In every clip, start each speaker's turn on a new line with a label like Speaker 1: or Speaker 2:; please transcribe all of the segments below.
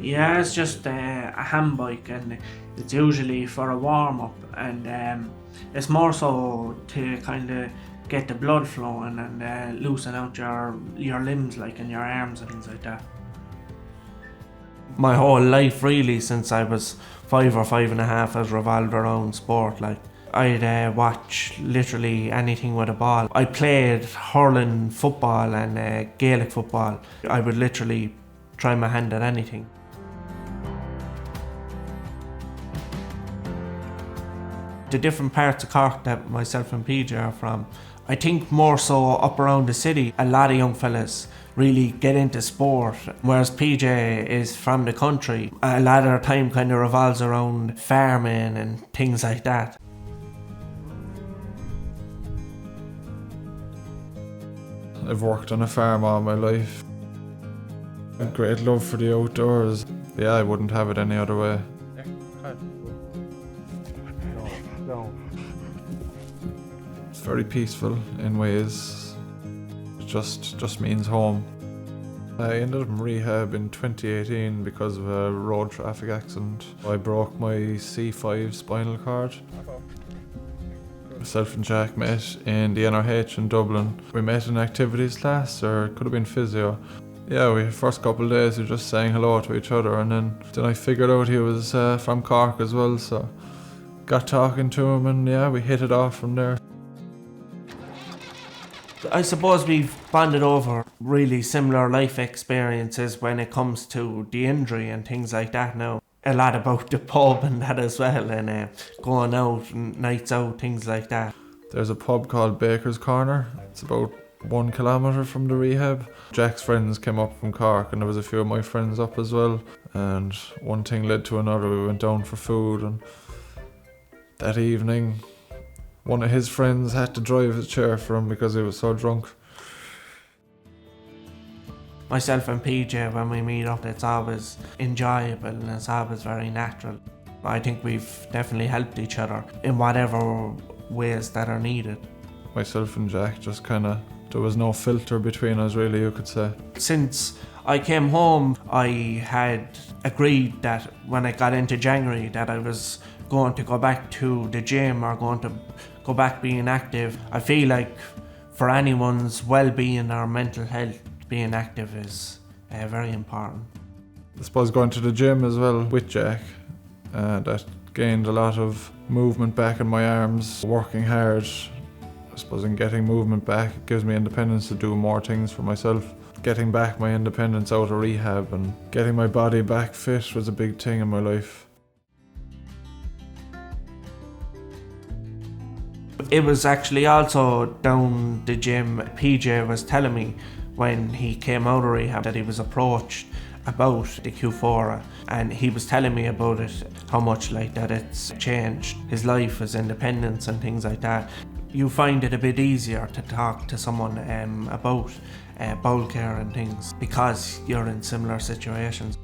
Speaker 1: Yeah, it's just a hand bike, and it's usually for a warm up, and it's more so to kind of get the blood flowing and loosen out your limbs, like in your arms and things like that. My whole life, really, since I was 5 or 5.5, has revolved around sport. Like, I'd watch literally anything with a ball. I played hurling, football and Gaelic football. I would literally try my hand at anything. The different parts of Cork that myself and PJ are from, I think more so up around the city, a lot of young fellas really get into sport, whereas PJ is from the country. A lot of their time kind of revolves around farming and things like that.
Speaker 2: I've worked on a farm all my life. A great love for the outdoors. Yeah, I wouldn't have it any other way. It's very peaceful in ways. It just means home. I ended up in rehab in 2018 because of a road traffic accident. I broke my C5 spinal cord. Myself and Jack met in the NRH in Dublin. We met in activities class, or it could have been physio. Yeah, we first couple of days we were just saying hello to each other, and then I figured out he was from Cork as well, so got talking to him, and yeah, we hit it off from there.
Speaker 1: I suppose we've bonded over really similar life experiences when it comes to the injury and things like that now. A lot about the pub and that as well, and going out and nights out, things like that.
Speaker 2: There's a pub called Baker's Corner. It's about 1 kilometre from the rehab. Jack's friends came up from Cork, and there was a few of my friends up as well, and one thing led to another. We went down for food, and that evening one of his friends had to drive his chair for him because he was so drunk.
Speaker 1: Myself and PJ, when we meet up, it's always enjoyable and it's always very natural. I think we've definitely helped each other in whatever ways that are needed.
Speaker 2: Myself and Jack just there was no filter between us, really, you could say.
Speaker 1: Since I came home, I had agreed that when I got into January that I was going to go back to the gym or going to go back being active. I feel like for anyone's well-being or mental health, being active is very important.
Speaker 2: I suppose going to the gym as well with Jack, that gained a lot of movement back in my arms. Working hard, I suppose, in getting movement back, it gives me independence to do more things for myself. Getting back my independence out of rehab and getting my body back fit was a big thing in my life.
Speaker 1: It was actually also down the gym. PJ was telling me when he came out of rehab that he was approached about the Qufora, and he was telling me about it, how much like that it's changed his life, his independence and things like that. You find it a bit easier to talk to someone about bowel care and things because you're in similar situations.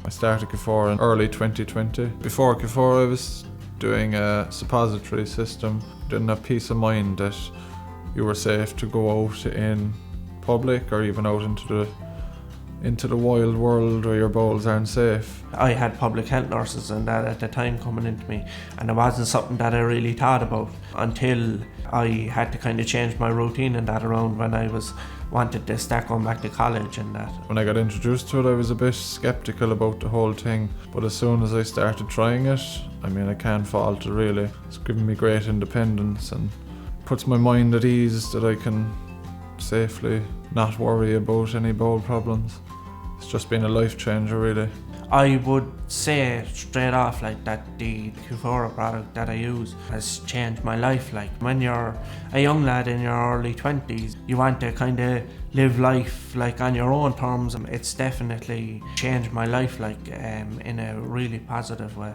Speaker 2: I started Qufora in early 2020. Before Qufora I was doing a suppository system. Didn't have peace of mind that you were safe to go out in public or even out into the wild world where your bowels aren't safe.
Speaker 1: I had public health nurses and that at the time coming into me, and it wasn't something that I really thought about until I had to kind of change my routine and that around when I wanted to start going back to college and that.
Speaker 2: When I got introduced to it, I was a bit skeptical about the whole thing, but as soon as I started trying it, I can't fault it really. It's given me great independence and puts my mind at ease that I can safely not worry about any bowel problems. It's just been a life changer, really.
Speaker 1: I would say straight off like that the Qufora product that I use has changed my life. Like when you're a young lad in your early 20s, you want to kind of live life like on your own terms. It's definitely changed my life like in a really positive way.